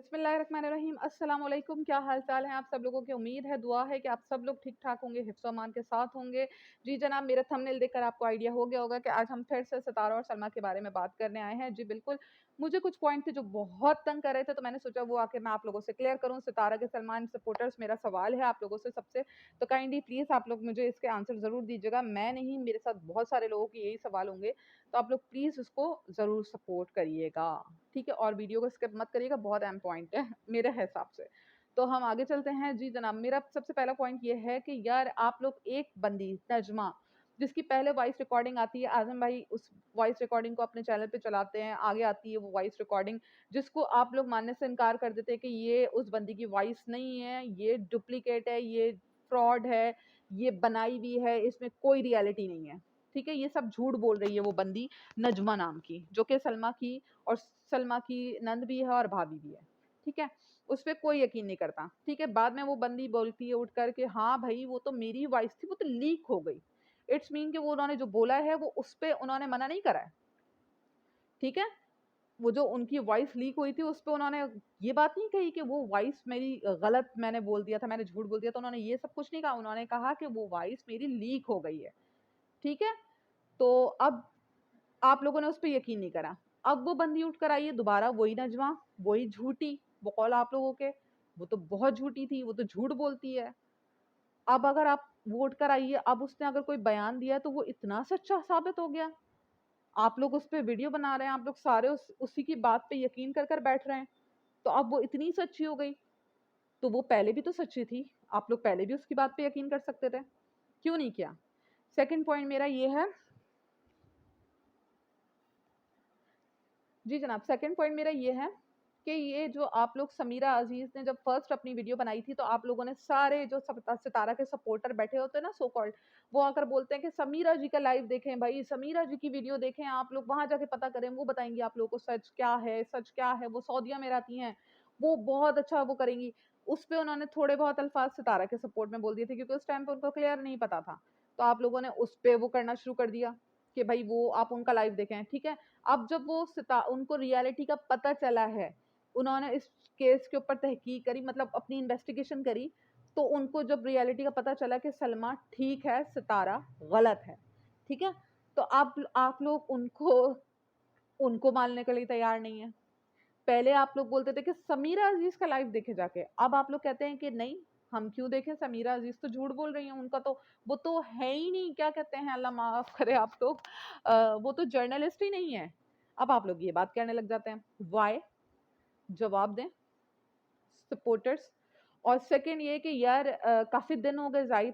बिस्मिल्लाहिर्रहमानिर्रहीम। अस्सलाम वालेकुम। क्या हाल चाल है आप सब लोगों की? उम्मीद है, दुआ है कि आप सब लोग ठीक ठाक होंगे, हिफ्ज़ अमान के साथ होंगे। जी जनाब, मेरा थंबनेल देखकर आपको आइडिया हो गया होगा कि आज हम फिर से सितारा और सलमा के बारे में बात करने आए हैं। जी बिल्कुल, मुझे कुछ पॉइंट थे जो बहुत तंग कर रहे थे, तो मैंने सोचा वो आके मैं आप लोगों से क्लियर करूँ। सितारा के सलमान सपोर्टर्स, मेरा सवाल है आप लोगों से सबसे, तो काइंडली प्लीज़ आप लोग मुझे इसके आंसर ज़रूर दीजिएगा। मैं नहीं, मेरे साथ बहुत सारे लोगों के यही सवाल होंगे, तो आप लोग प्लीज़ उसको ज़रूर सपोर्ट करिएगा, ठीक है? और वीडियो को स्किप मत करिएगा, बहुत अहम पॉइंट है मेरे हिसाब से। तो हम आगे चलते हैं। जी जनाब, मेरा सबसे पहला पॉइंट ये है कि यार आप लोग एक बंदी नजमा, जिसकी पहले वॉइस रिकॉर्डिंग आती है, आज़म भाई उस वॉइस रिकॉर्डिंग को अपने चैनल पे चलाते हैं, आगे आती है वो वॉइस रिकॉर्डिंग, जिसको आप लोग मानने से इनकार कर देते हैं कि ये उस बंदी की वॉइस नहीं है, ये डुप्लीकेट है, ये फ्रॉड है, ये बनाई हुई है, इसमें कोई रियलिटी नहीं है। ठीक है, ये सब झूठ बोल रही है वो बंदी नजमा नाम की, जो कि सलमा की और सलमा की नंद भी है और भाभी भी है। ठीक है, उस पर कोई यकीन नहीं करता। ठीक है, बाद में वो बंदी बोलती है उठ कर के, हाँ भाई वो तो मेरी वॉइस थी, वो तो लीक हो गई। इट्स मीन कि वो उन्होंने जो बोला है वो उस पर उन्होंने मना नहीं करा है। ठीक है, वो जो उनकी वॉइस लीक हुई थी उस पे उन्होंने ये बात नहीं कही कि वो वॉइस मेरी गलत मैंने बोल दिया था, मैंने झूठ बोल दिया, तो उन्होंने ये सब कुछ नहीं कहा। उन्होंने कहा कि वो वॉइस मेरी लीक हो गई है। ठीक है, तो अब आप लोगों ने उस पे यकीन नहीं करा। अब वो बंदी उठ कर आई है दोबारा, वही नजमा, वही झूठी बकौल आप लोगों के। वो तो बहुत झूठी थी, वो तो झूठ बोलती है। अब अगर आप वो उठ कर आई है, अब उसने अगर कोई बयान दिया है तो वो इतना सच्चा साबित हो गया। आप लोग उस पे वीडियो बना रहे हैं, आप लोग सारे उसी की बात पे यकीन कर कर बैठ रहे हैं, तो अब वो इतनी सच्ची हो गई। तो वो पहले भी तो सच्ची थी, आप लोग पहले भी उसकी बात पे यकीन कर सकते थे, क्यों नहीं किया? सेकंड पॉइंट मेरा ये है। जी जनाब, सेकंड पॉइंट मेरा ये है कि ये जो आप लोग, समीरा अजीज ने जब फर्स्ट अपनी वीडियो बनाई थी, तो आप लोगों ने सारे जो सितारा के सपोर्टर बैठे होते हैं ना सो कॉल्ड, वो आकर बोलते हैं कि समीरा जी का लाइव देखें भाई, समीरा जी की वीडियो देखें, आप लोग वहां जाके पता करें, वो बताएंगी आप लोगों को सच क्या है, सच क्या है। वो सऊदीया में रहती हैं, वो बहुत अच्छा वो करेंगी। उस पे उन्होंने थोड़े बहुत अल्फाज सितारा के सपोर्ट में बोल दिए थे, क्योंकि उस टाइम पे उनको क्लियर नहीं पता था। तो आप लोगों ने उस पे वो करना शुरू कर दिया कि भाई वो आप उनका लाइव देखें। ठीक है, अब जब वो उनको रियलिटी का पता चला है, उन्होंने इस केस के ऊपर तहकीक करी, मतलब अपनी इन्वेस्टिगेशन करी, तो उनको जब रियलिटी का पता चला कि सलमा ठीक है, सितारा गलत है। ठीक है, तो आप लोग उनको उनको मानने के लिए तैयार नहीं है। पहले आप लोग बोलते थे कि समीरा अजीज का लाइव देखे जाके, अब आप लोग कहते हैं कि नहीं, हम क्यों देखें, समीरा अजीज तो झूठ बोल रही हैं, उनका तो वो तो है ही नहीं, क्या कहते हैं, अल्लाह माफ करे आप लोग, वो तो जर्नलिस्ट ही नहीं है। अब आप लोग ये बात कहने लग जाते हैं, वाई? जवाब दें सपोर्टर्स। और सेकंड ये कि यार काफ़ी दिन हो गए, जाहिद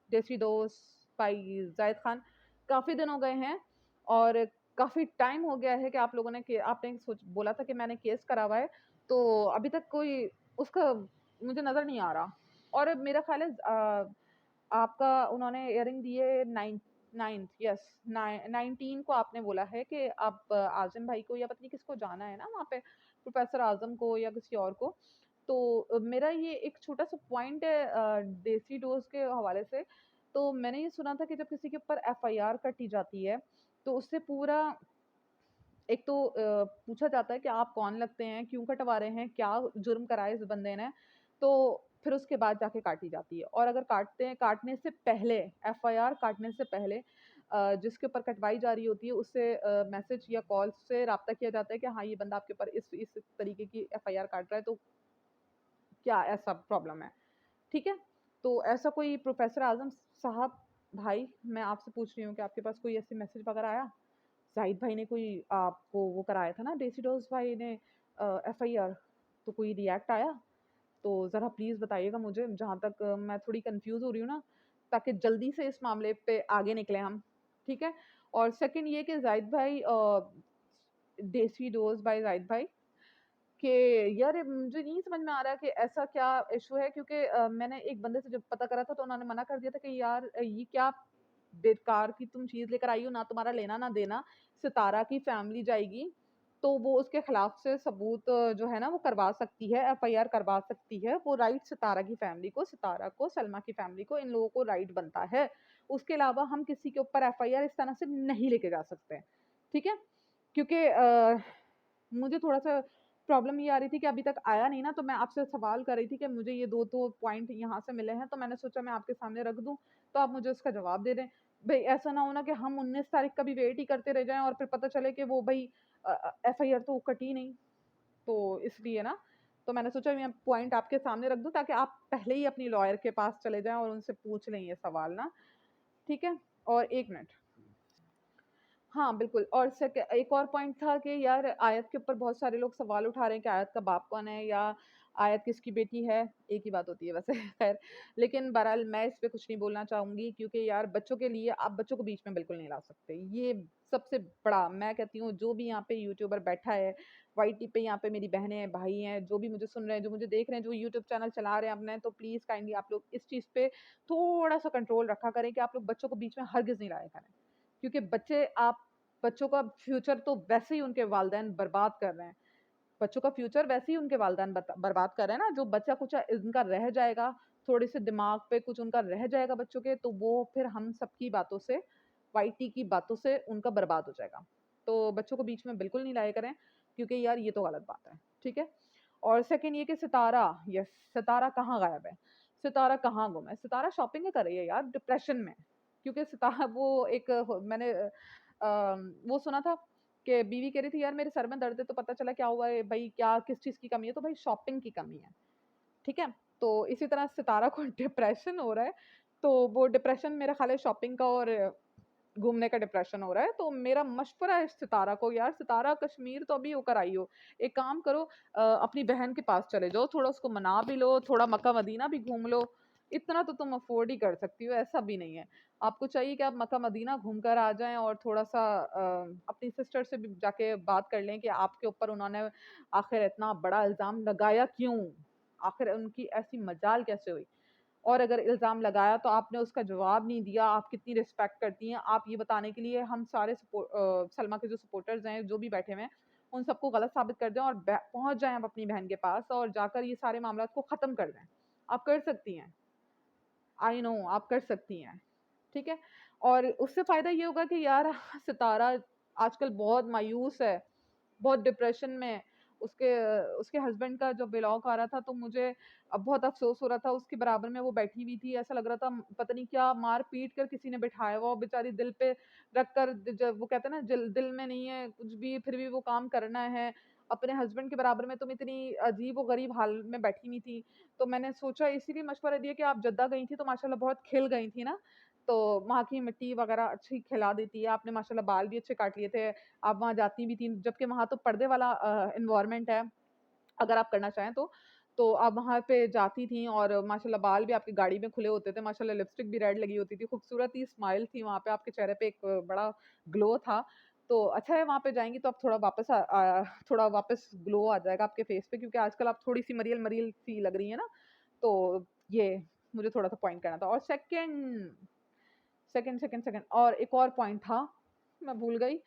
देसी दोस्त भाई जाहिद खान, काफ़ी दिन हो गए हैं, और काफ़ी टाइम हो गया है कि आप लोगों ने आपने सोच बोला था कि मैंने केस करा हुआ है, तो अभी तक कोई उसका मुझे नज़र नहीं आ रहा। और मेरा ख्याल है आपका उन्होंने इयरिंग दिए 9th, यस 19 को आपने बोला है कि आप आज़म भाई को या पता नहीं किसको जाना है ना वहाँ पे, प्रोफेसर आज़म को या किसी और को। तो मेरा ये एक छोटा-सा पॉइंट है देसी डोज़ के हवाले से। तो मैंने ये सुना था कि जब किसी के ऊपर एफआईआर कटी जाती है, तो उससे पूरा एक तो पूछा जाता है कि आप कौन लगते हैं, क्यों कटवा रहे हैं, क्या जुर्म करा है इस बंदे ने, तो फिर उसके बाद जाके काटी जाती है। और अगर काटने से पहले, एफआईआर काटने से पहले जिसके ऊपर कटवाई जा रही होती है उससे मैसेज या कॉल से राब्ता किया जाता है कि हाँ, ये बंदा आपके ऊपर इस तरीके की एफआईआर काट रहा है, तो क्या ऐसा प्रॉब्लम है? ठीक है? तो ऐसा कोई प्रोफ़ेसर आज़म साहब भाई, मैं आपसे पूछ रही हूँ कि आपके पास कोई ऐसे मैसेज वग़ैरह आया? ज़ाहिद भाई ने कोई आपको वो कराया था ना, डेसिडोज़ भाई ने एफआईआर, तो कोई रिएक्ट आया? तो ज़रा प्लीज़ बताइएगा मुझे, जहाँ तक मैं थोड़ी कन्फ्यूज़ हो रही हूँ ना, ताकि जल्दी से इस मामले पे आगे निकलें हम, ठीक है? और सेकंड ये कि ज़ाहिद भाई देसी डोज़ बाय ज़ाहिद भाई, कि यार मुझे नहीं समझ में आ रहा कि ऐसा क्या इशू है, क्योंकि मैंने एक बंदे से जब पता करा था तो उन्होंने मना कर दिया था कि यार ये क्या बेकार की तुम चीज़ लेकर आई हो, ना तुम्हारा लेना ना देना, सितारा की फैमिली जाएगी, तो वो उसके खिलाफ से सबूत जो है ना वो करवा सकती है, एफआईआर करवा सकती है। वो राइट सितारा की फैमिली को, सितारा को, सलमा की फैमिली को, इन लोगों को राइट बनता है। उसके अलावा हम किसी के ऊपर एफआईआर इस तरह से नहीं लेके जा सकते, ठीक है? क्योंकि मुझे थोड़ा-सा प्रॉब्लम ये आ रही थी कि अभी तक आया नहीं ना, तो मैं आपसे सवाल कर रही थी कि मुझे ये 2-2 पॉइंट यहाँ से मिले हैं, तो मैंने सोचा मैं आपके सामने रख दूँ, तो आप मुझे उसका जवाब दे दें। भई ऐसा ना हो ना कि हम 19 तारीख का भी वेट ही करते रह जाएँ और फिर पता चले कि वो भई एफआईआर तो कटी नहीं। तो इसलिए ना, तो मैंने सोचा मैं पॉइंट आपके सामने रख दूँ ताकि आप पहले ही अपनी लॉयर के पास चले जाएँ और उनसे पूछ लें ये सवाल ना, ठीक है? और 1 मिनट। हाँ, बिल्कुल। और सेक एक और पॉइंट था कि यार आयत के ऊपर बहुत सारे लोग सवाल उठा रहे हैं कि आयत का बाप कौन है या आयत किसकी बेटी है? एक ही बात होती है वैसे खैर। लेकिन बहरहाल मैं इस पे कुछ नहीं बोलना चाहूँगी क्योंकि यार बच्चों के लिए आप बच्चों को बीच में बिल्कुल नहीं ला सकते। ये सबसे बड़ा मैं कहती हूँ जो भी यहाँ पे यूट्यूबर बैठा है, वाईटी पे यहाँ पे मेरी बहनें हैं, भाई हैं, जो भी मुझे सुन रहे हैं, जो मुझे देख रहे हैं, जो यूट्यूब चैनल चला रहे हैं अपने, तो प्लीज़ काइंडली आप लोग इस चीज़ पे थोड़ा-सा कंट्रोल रखा करें कि आप लोग बच्चों को बीच में हरगिज़ नहीं लाया करें। क्योंकि बच्चों का फ्यूचर तो वैसे ही उनके वालिदैन बर्बाद कर रहे हैं। बच्चों का फ्यूचर वैसे ही उनके वालिदैन बर्बाद कर रहे हैं ना, जो बचा-कुचा इनका रह जाएगा, थोड़े-से दिमाग पे कुछ उनका रह जाएगा बच्चों के, तो वो फिर हम सबकी बातों से, वाईटी की बातों से उनका बर्बाद हो जाएगा। तो बच्चों को बीच में बिल्कुल नहीं लाया करें, क्योंकि यार ये तो गलत बात है, ठीक है? और सेकंड ये कि सितारा, यस, सितारा कहाँ गायब है? सितारा कहाँ गुम है? सितारा शॉपिंग ही कर रही है यार डिप्रेशन में, क्योंकि सितारा वो एक मैंने वो सुना था कि बीवी कह रही थी यार मेरे सर में दर्द है, तो पता चला क्या हुआ है भाई, क्या किस चीज़ की कमी है? तो भाई शॉपिंग की कमी है, ठीक है? तो इसी तरह सितारा को डिप्रेशन हो रहा है, तो वो डिप्रेशन मेरा ख़्याल है शॉपिंग का और घूमने का डिप्रेशन हो रहा है। तो मेरा मशवरा है सितारा को, यार सितारा कश्मीर तो अभी होकर आई हो, एक काम करो, अपनी बहन के पास चले जाओ, थोड़ा उसको मना भी लो, थोड़ा मक्का मदीना भी घूम लो। इतना तो तुम अफ़ोर्ड ही कर सकती हो, ऐसा भी नहीं है। आपको चाहिए कि आप मक्का मदीना घूम कर आ जाएँ और थोड़ा-सा अपनी सिस्टर से भी जाके बात कर लें कि आपके ऊपर उन्होंने आखिर इतना बड़ा इल्ज़ाम लगाया क्यों? आखिर उनकी ऐसी मजाल कैसे हुई? और अगर इल्ज़ाम लगाया तो आपने उसका जवाब नहीं दिया, आप कितनी रिस्पेक्ट करती हैं, आप ये बताने के लिए हम सारे सलमा के जो सपोर्टर्स हैं, जो भी बैठे हुए हैं, उन सबको गलत साबित कर दें और पहुँच जाएँ आप अपनी बहन के पास और जाकर ये सारे मामलात को ख़त्म कर दें। आप कर सकती हैं। आई नो आप कर सकती हैं, ठीक है? और उससे फ़ायदा ये होगा कि यार सितारा आजकल बहुत मायूस है, बहुत डिप्रेशन में है। उसके उसके हस्बैंड का जब व्लॉग आ रहा था तो मुझे बहुत अफ़सोस हो रहा था, उसके बराबर में वो बैठी हुई थी, ऐसा लग रहा था पता नहीं क्या मार-पीट कर किसी ने बिठाया हुआ हो, बेचारी दिल पे रख कर जब वो कहते हैं ना दिल में नहीं है कुछ भी, फिर भी वो काम करना है। अपने हस्बैंड के बराबर में तुम इतनी अजीब-ओ-गरीब हाल में बैठी हुई थी। तो मैंने सोचा इसीलिए मशवरा दिया कि आप जद्दा गई थी तो माशाल्लाह बहुत खिल गई थी ना, तो वहाँ की मिट्टी वगैरह अच्छी खिला देती है। आपने माशाल्लाह बाल भी अच्छे काट लिए थे, आप वहाँ जाती भी थी, जबकि वहाँ तो पर्दे वाला एनवायरनमेंट है, अगर आप करना चाहें तो। तो आप वहाँ पे जाती थीं और माशाल्लाह बाल भी आपकी गाड़ी में खुले होते थे, माशाल्लाह लिपस्टिक भी रेड लगी होती थी, खूबसूरत ही स्माइल थी वहाँ पे, आपके चेहरे पे एक बड़ा ग्लो था। तो अच्छा है वहाँ पे जाएँगी तो आप थोड़ा वापस थोड़ा वापस ग्लो आ जाएगा आपके फेस पे क्योंकि आजकल आप थोड़ी-सी मरील-मरील सी लग रही हैं ना, तो ये मुझे थोड़ा-सा पॉइंट करना था। और सेकंड और एक और पॉइंट था, मैं भूल गई।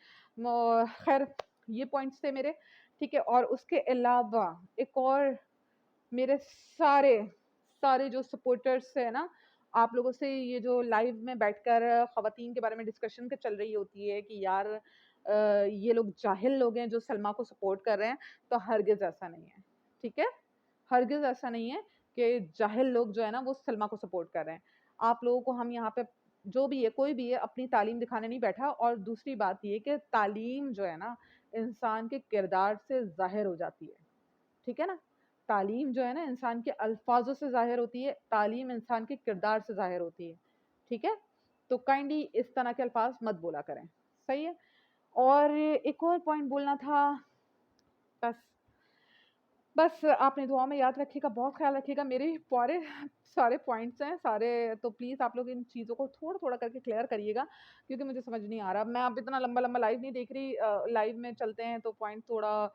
खैर ये पॉइंट्स थे मेरे, ठीक है? और उसके अलावा एक और मेरे सारे जो सपोर्टर्स हैं ना, आप लोगों से ये जो लाइव में बैठकर ख़वातीन के बारे में डिस्कशन चल रही होती है कि यार ये लोग जाहिल लोग हैं जो सलमा को सपोर्ट कर रहे हैं, तो हरगिज़ ऐसा नहीं है, ठीक है? हरगिज़ ऐसा नहीं है कि जाहिल लोग जो है ना वो सलमा को सपोर्ट कर रहे हैं। आप लोगों को हम यहाँ पे जो भी है, कोई भी है अपनी तालीम दिखाने नहीं बैठा और दूसरी बात ये कि तालीम जो है ना, इंसान के किरदार से ज़ाहिर हो जाती है, ठीक है ना? तालीम जो है ना इंसान के अल्फ़ाज़ों से ज़ाहिर होती है, तालीम इंसान के किरदार से ज़ाहिर होती है, ठीक है? तो काइंडली इस तरह के अल्फ़ाज़ मत बोला करें, सही है? और एक और पॉइंट बोलना था, बस बस आपने दुआ में याद रखिएगा, बहुत ख़्याल रखिएगा, मेरे पूरे सारे पॉइंट्स हैं, सारे तो प्लीज़ आप लोग इन चीज़ों को थोड़ा-थोड़ा करके क्लियर करिएगा, क्योंकि मुझे समझ नहीं आ रहा। मैं अब इतना लंबा-लंबा लाइव नहीं देख रही, लाइव में चलते हैं तो पॉइंट थोड़ा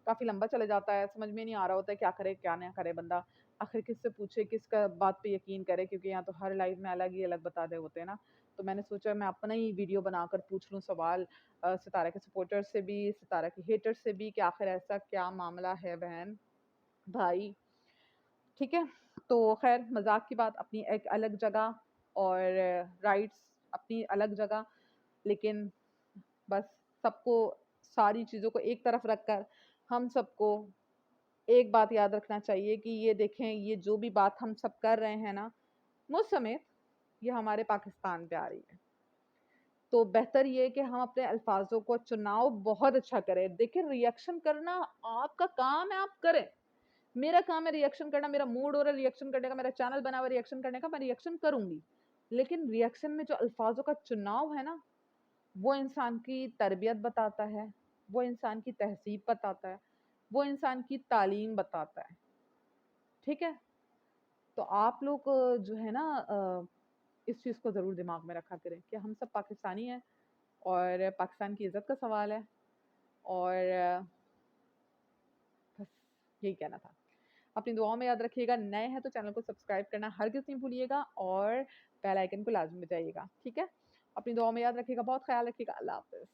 काफ़ी लंबा चला जाता है, समझ में नहीं आ रहा होता है क्या करे, क्या ना करे बंदा। आखिर किससे पूछे, किसका बात पे यकीन करे क्योंकि यहाँ तो हर लाइव में अलग ही अलग बता रहे होते हैं ना। तो मैंने सोचा मैं अपना ही वीडियो बनाकर पूछ लूँ सवाल सितारा के सपोर्टर्स से भी, सितारा के हेटर्स से भी कि आखिर ऐसा क्या मामला है बहन? भाई, ठीक है? तो ख़ैर मज़ाक की बात अपनी एक अलग जगह और राइट्स अपनी अलग जगह, लेकिन बस सबको सारी चीज़ों को एक तरफ रखकर हम सबको एक बात याद रखना चाहिए कि ये देखें, ये जो भी बात हम सब कर रहे हैं ना, मुझ समेत, ये हमारे पाकिस्तान पे आ रही है। तो बेहतर ये है कि हम अपने अल्फाजों को चुनाव बहुत अच्छा करें। देखिए, रिएक्शन करना आपका काम है, आप करें। मेरा काम है रिएक्शन करना, मेरा मूड हो रहा है रिएक्शन करने का, मेरा चैनल बना हुआ रिएक्शन करने का, मैं रिएक्शन करूंगी। लेकिन रिएक्शन में जो अल्फाजों का चुनाव है ना, वो इंसान की तरबियत बताता है, वो इंसान की तहज़ीब बताता है, वो इंसान की तालीम बताता है। ठीक है? तो आप लोग जो है ना, इस चीज़ को ज़रूर दिमाग में रखा करें कि हम सब पाकिस्तानी हैं और पाकिस्तान की इज़्ज़त का सवाल है। और बस यही कहना था। अपनी दुआओं में याद रखिएगा, नए हैं तो चैनल को सब्सक्राइब करना हरगिज़ नहीं भूलिएगा और बेल आइकन को लाज़मी बजाइएगा। ठीक है? अपनी दुआओं में याद रखिएगा, बहुत ख़याल रखिएगा। अल्लाह हाफ़िज़।